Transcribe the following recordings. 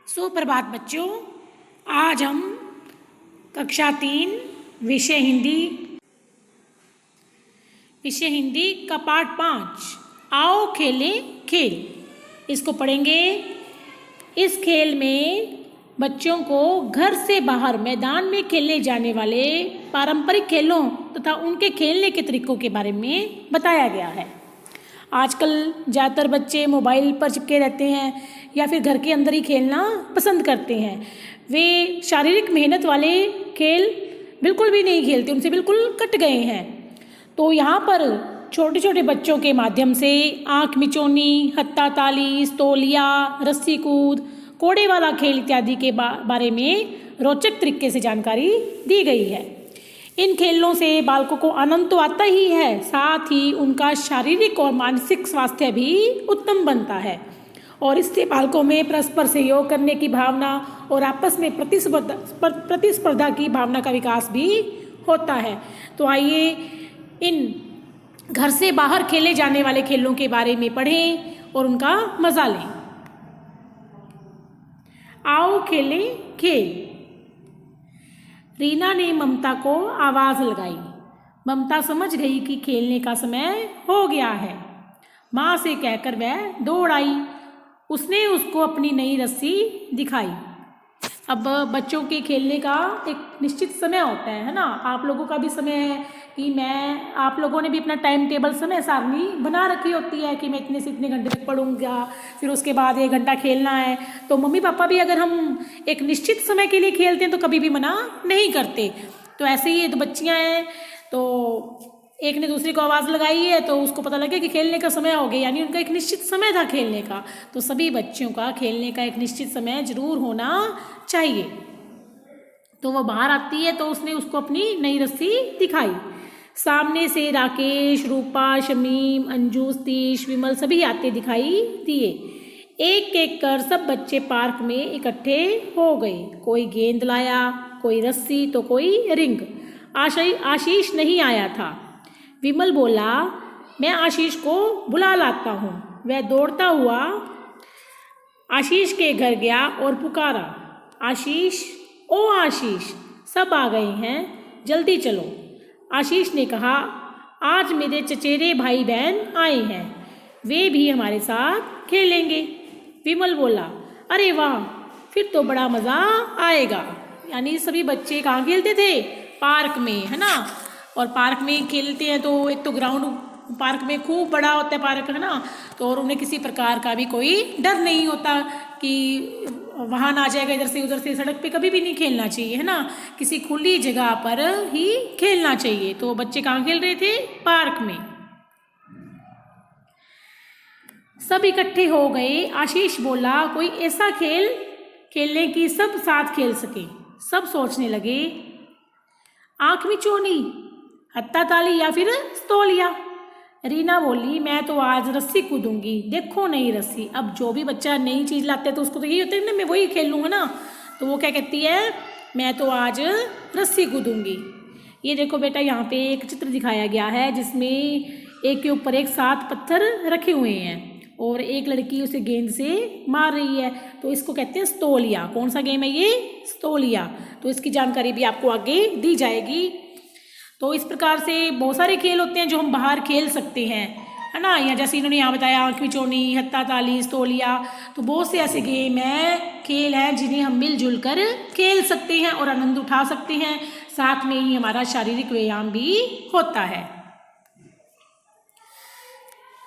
सुप्रभात बच्चों। आज हम कक्षा 3 विषय हिंदी का पाठ 5 आओ खेलें खेल इसको पढ़ेंगे। इस खेल में बच्चों को घर से बाहर मैदान में खेलने जाने वाले पारंपरिक खेलों तथा उनके खेलने के तरीकों के बारे में बताया गया है। आजकल ज़्यादातर बच्चे मोबाइल पर चिपके रहते हैं या फिर घर के अंदर ही खेलना पसंद करते हैं। वे शारीरिक मेहनत वाले खेल बिल्कुल भी नहीं खेलते, उनसे बिल्कुल कट गए हैं। तो यहाँ पर छोटे छोटे बच्चों के माध्यम से आँख मिचौनी, हत्था ताली, तौलिया, रस्सी कूद, कोड़े वाला खेल इत्यादि के बारे में रोचक तरीके से जानकारी दी गई है। इन खेलों से बालकों को आनंद तो आता ही है, साथ ही उनका शारीरिक और मानसिक स्वास्थ्य भी उत्तम बनता है और इससे बालकों में परस्पर सहयोग करने की भावना और आपस में प्रतिस्पर्धा की भावना का विकास भी होता है। तो आइए इन घर से बाहर खेले जाने वाले खेलों के बारे में पढ़ें और उनका मजा लें। आओ खेलें खेल। रीना ने ममता को आवाज़ लगाई। ममता समझ गई कि खेलने का समय हो गया है। माँ से कहकर वह दौड़ आई। उसने उसको अपनी नई रस्सी दिखाई। अब बच्चों के खेलने का एक निश्चित समय होता है ना। आप लोगों का भी समय है कि आप लोगों ने भी अपना टाइम टेबल समय सारणी बना रखी होती है कि मैं इतने से इतने घंटे तक पढ़ूंगा, फिर उसके बाद 1 घंटा खेलना है। तो मम्मी पापा भी अगर हम एक निश्चित समय के लिए खेलते हैं तो कभी भी मना नहीं करते। तो ऐसे ही 2 बच्चियाँ हैं, तो एक ने दूसरी को आवाज़ लगाई है तो उसको पता लगे कि खेलने का समय हो गया, यानी उनका एक निश्चित समय था खेलने का। तो सभी बच्चों का खेलने का एक निश्चित समय जरूर होना चाहिए। तो वो बाहर आती है तो उसने उसको अपनी नई रस्सी दिखाई। सामने से राकेश, रूपा, शमीम, अंजू, सतीश, विमल सभी आते दिखाई दिए। एक एक कर सब बच्चे पार्क में इकट्ठे हो गए। कोई गेंद लाया, कोई रस्सी तो कोई रिंग। आशीष नहीं आया था। विमल बोला, मैं आशीष को बुला लाता हूँ। वह दौड़ता हुआ आशीष के घर गया और पुकारा, आशीष, ओ आशीष, सब आ गए हैं, जल्दी चलो। आशीष ने कहा, आज मेरे चचेरे भाई बहन आए हैं, वे भी हमारे साथ खेलेंगे। विमल बोला, अरे वाह, फिर तो बड़ा मज़ा आएगा। यानी सभी बच्चे कहाँ खेलते थे? पार्क में, है ना। और पार्क में खेलते हैं तो एक तो ग्राउंड पार्क में खूब बड़ा होता है पार्क, है ना। तो और उन्हें किसी प्रकार का भी कोई डर नहीं होता कि वाहन आ जाएगा इधर से उधर से। सड़क पे कभी भी नहीं खेलना चाहिए, है ना। किसी खुली जगह पर ही खेलना चाहिए। तो बच्चे कहाँ खेल रहे थे? पार्क में। सब इकट्ठे हो गए। आशीष बोला, कोई ऐसा खेल खेलने की सब साथ खेल सके। सब सोचने लगे, आँख मिचौनी, हत्था ताली या फिर तौलिया। रीना बोली, मैं तो आज रस्सी कूदूंगी, देखो नई रस्सी। अब जो भी बच्चा नई चीज़ लाते हैं तो उसको तो यही होता है ना, मैं वही खेल लूँगा ना। तो वो क्या कहती है, मैं तो आज रस्सी कूदूंगी। ये देखो बेटा, यहाँ पे एक चित्र दिखाया गया है जिसमें एक के ऊपर एक 7 पत्थर रखे हुए हैं और एक लड़की उसे गेंद से मार रही है। तो इसको कहते हैं तौलिया। कौन सा गेम है ये? तौलिया। तो इसकी जानकारी भी आपको आगे दी जाएगी। तो इस प्रकार से बहुत सारे खेल होते हैं जो हम बाहर खेल सकते हैं, है ना। या जैसे इन्होंने यहाँ बताया, आँख मिचौनी, हत्था ताली, तौलिया। तो बहुत से ऐसे गेम हैं, खेल हैं जिन्हें हम मिलजुल कर खेल सकते हैं और आनंद उठा सकते हैं। साथ में ही हमारा शारीरिक व्यायाम भी होता है।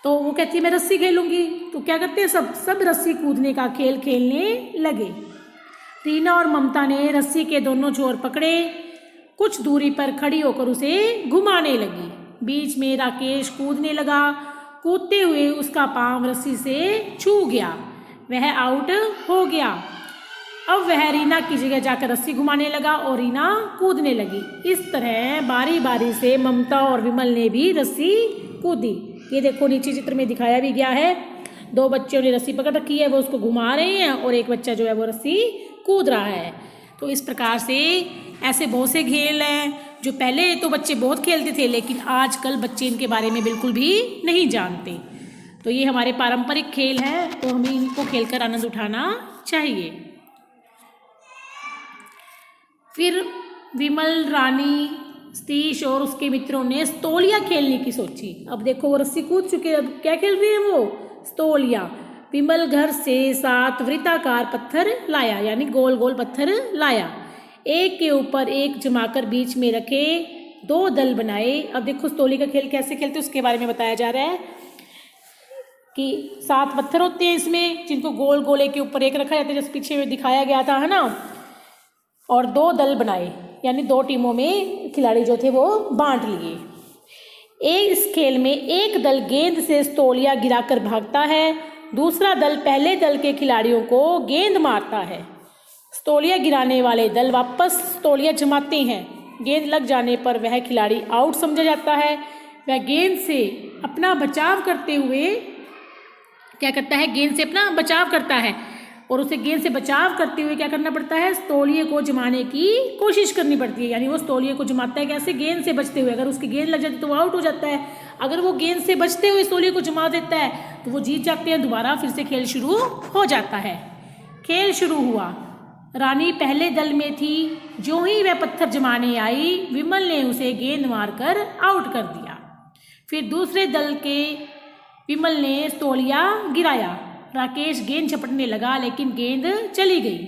तो वो कहती है मैं रस्सी खेलूंगी। तो क्या करते हैं, सब रस्सी कूदने का खेल खेलने लगे। रीना और ममता ने रस्सी के दोनों छोर पकड़े, कुछ दूरी पर खड़ी होकर उसे घुमाने लगी। बीच में राकेश कूदने लगा। कूदते हुए उसका पांव रस्सी से छू गया, वह आउट हो गया। अब वह रीना की जगह जाकर रस्सी घुमाने लगा और रीना कूदने लगी। इस तरह बारी बारी से ममता और विमल ने भी रस्सी कूदी। ये देखो नीचे चित्र में दिखाया भी गया है, 2 बच्चों ने रस्सी पकड़ रखी है, वो उसको घुमा रहे हैं और एक बच्चा जो है वो रस्सी कूद रहा है। तो इस प्रकार से ऐसे बहुत से खेल हैं जो पहले तो बच्चे बहुत खेलते थे, लेकिन आजकल बच्चे इनके बारे में बिल्कुल भी नहीं जानते। तो ये हमारे पारंपरिक खेल हैं, तो हमें इनको खेलकर आनंद उठाना चाहिए। फिर विमल, रानी, सतीश और उसके मित्रों ने स्तोलिया खेलने की सोची। अब देखो वो रस्सी कूद चुके, अब क्या खेल रहे हैं वो? स्तोलिया। विमल घर से 7 वृत्ताकार पत्थर लाया, यानी गोल गोल पत्थर लाया, एक के ऊपर एक जमाकर बीच में रखे, 2 दल बनाए। अब देखो स्तोलिया का खेल कैसे खेलते हैं उसके बारे में बताया जा रहा है कि 7 पत्थर होते हैं इसमें, जिनको गोल गोले के ऊपर एक रखा जाता है, जैसे पीछे में दिखाया गया था, है ना। और 2 दल बनाए, यानी 2 टीमों में खिलाड़ी जो थे वो बांट लिए। इस खेल में एक दल गेंद से स्तोलिया गिराकर भागता है, दूसरा दल पहले दल के खिलाड़ियों को गेंद मारता है। स्तोलिया गिराने वाले दल वापस स्तोलिया जमाते हैं। गेंद लग जाने पर वह खिलाड़ी आउट समझा जाता है। वह गेंद से अपना बचाव करते हुए क्या करता है? गेंद से अपना बचाव करता है, और उसे गेंद से बचाव करते हुए क्या करना पड़ता है? स्तोलिये को जमाने की कोशिश करनी पड़ती है। यानी वो स्तोलिये को जमाता है कैसे? गेंद से बचते हुए। अगर उसकी गेंद लग जाती है तो वो आउट हो जाता है। अगर वो गेंद से बचते हुए स्तोलिये को जमा देता है तो वो जीत जाते हैं। दोबारा फिर से खेल शुरू हो जाता है। खेल शुरू हुआ। रानी पहले दल में थी। जो ही वह पत्थर जमाने आई, विमल ने उसे गेंद मारकर आउट कर दिया। फिर दूसरे दल के विमल ने स्तोलिया गिराया। राकेश गेंद झपटने लगा, लेकिन गेंद चली गई।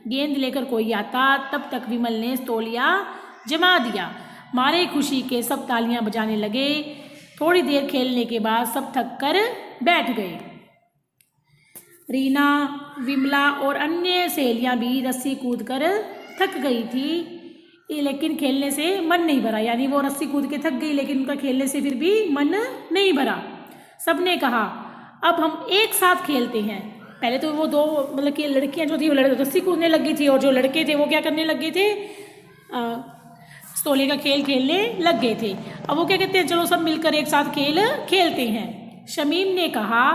गेंद लेकर कोई आता, तब तक विमल ने स्तोलिया जमा दिया। मारे खुशी के सब तालियां बजाने लगे। थोड़ी देर खेलने के बाद सब थक कर बैठ गए। रीना, विमला और अन्य सहेलियां भी रस्सी कूद कर थक गई थी, लेकिन खेलने से मन नहीं भरा। यानी वो रस्सी कूद के थक गई, लेकिन उनका खेलने से फिर भी मन नहीं भरा। सबने कहा अब हम एक साथ खेलते हैं। पहले तो वो 2 मतलब कि लड़कियां जो थी वो रस्सी कूदने लग गई थी, और जो लड़के थे वो क्या करने लग गए थे? स्तोलिये का खेल खेलने लग गए थे। अब वो क्या कहते हैं? चलो सब मिलकर एक साथ खेल खेलते हैं। शमीम ने कहा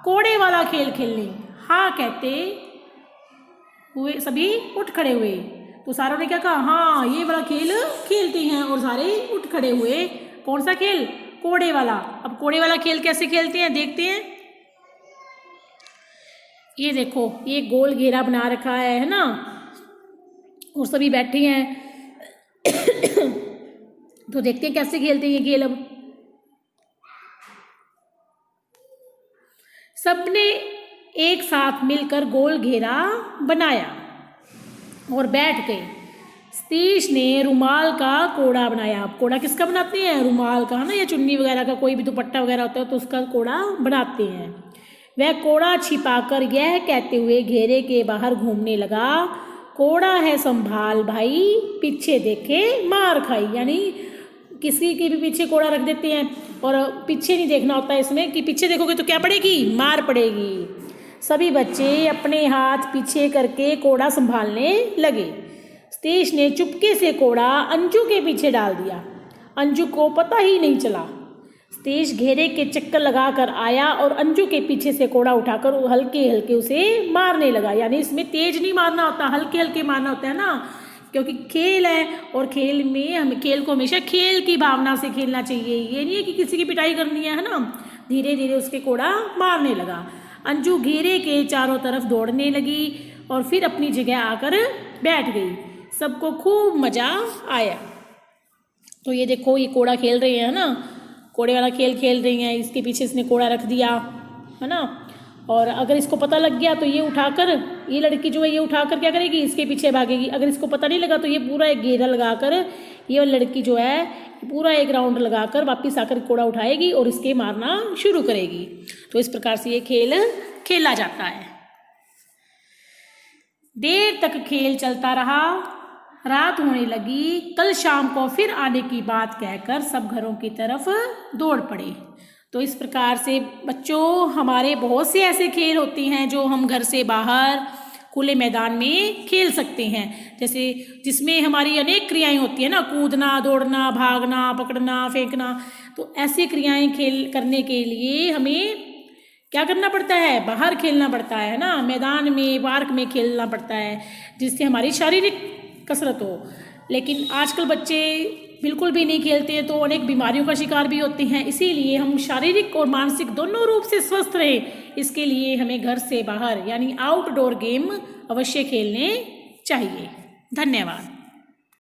कोड़े वाला खेल खेलने। हाँ कहते हुए सभी उठ खड़े हुए। तो सारों ने क्या कहा? हाँ ये वाला खेल खेलते हैं, और सारे उठ खड़े हुए। कौन सा खेल? कोड़े वाला। अब कोड़े वाला खेल कैसे खेलते हैं देखते हैं। ये देखो, ये गोल घेरा बना रखा है ना, और सभी बैठे हैं। तो देखते हैं कैसे खेलते हैं ये खेल। अब सबने एक साथ मिलकर गोल घेरा बनाया और बैठ गए। सतीश ने रुमाल का कोड़ा बनाया। अब कोड़ा किसका बनाते हैं? रुमाल का, ना, या चुन्नी वगैरह का, कोई भी दुपट्टा वगैरह होता है तो उसका कोड़ा बनाते हैं। वह कोड़ा छिपाकर यह कहते हुए घेरे के बाहर घूमने लगा, कोड़ा है संभाल भाई, पीछे देखे मार खाई। यानी किसी के भी पीछे कोड़ा रख देते हैं, और पीछे नहीं देखना होता है इसमें, कि पीछे देखोगे तो क्या पड़ेगी? मार पड़ेगी। सभी बच्चे अपने हाथ पीछे करके कोड़ा संभालने लगे। सतीश ने चुपके से कोड़ा अंजू के पीछे डाल दिया। अंजू को पता ही नहीं चला। सतीश घेरे के चक्कर लगाकर आया और अंजू के पीछे से कोड़ा उठाकर हल्के हल्के उसे मारने लगा। यानी इसमें तेज नहीं मारना होता, हल्के हल्के मारना होता है ना, क्योंकि खेल है, और खेल में हमें खेल को हमेशा खेल की भावना से खेलना चाहिए। ये नहीं है कि किसी की पिटाई करनी है ना। धीरे धीरे उसके कोड़ा मारने लगा। अंजू घेरे के चारों तरफ दौड़ने लगी और फिर अपनी जगह आकर बैठ गई। सबको खूब मज़ा आया। तो ये देखो, ये कोड़ा खेल रहे हैं ना, कोड़े वाला खेल खेल रही हैं। इसके पीछे इसने कोड़ा रख दिया, है ना, और अगर इसको पता लग गया तो ये उठाकर, ये लड़की जो है ये उठाकर क्या करेगी? इसके पीछे भागेगी। अगर इसको पता नहीं लगा तो ये पूरा एक घेरा लगाकर, ये लड़की जो है पूरा एक राउंड लगाकर वापस आकर कोड़ा उठाएगी और इसके मारना शुरू करेगी। तो इस प्रकार से ये खेल खेला जाता है। देर तक खेल चलता रहा। रात होने लगी। कल शाम को फिर आने की बात कहकर सब घरों की तरफ दौड़ पड़े। तो इस प्रकार से बच्चों, हमारे बहुत से ऐसे खेल होते हैं जो हम घर से बाहर खुले मैदान में खेल सकते हैं, जैसे जिसमें हमारी अनेक क्रियाएं होती हैं ना, कूदना, दौड़ना, भागना, पकड़ना, फेंकना। तो ऐसी क्रियाएं खेल करने के लिए हमें क्या करना पड़ता है? बाहर खेलना पड़ता है ना, मैदान में, पार्क में खेलना पड़ता है, जिससे हमारी शारीरिक कसरत हो। लेकिन आजकल बच्चे बिल्कुल भी नहीं खेलते हैं, तो अनेक बीमारियों का शिकार भी होते हैं। इसीलिए हम शारीरिक और मानसिक दोनों रूप से स्वस्थ रहें, इसके लिए हमें घर से बाहर यानी आउटडोर गेम अवश्य खेलने चाहिए। धन्यवाद।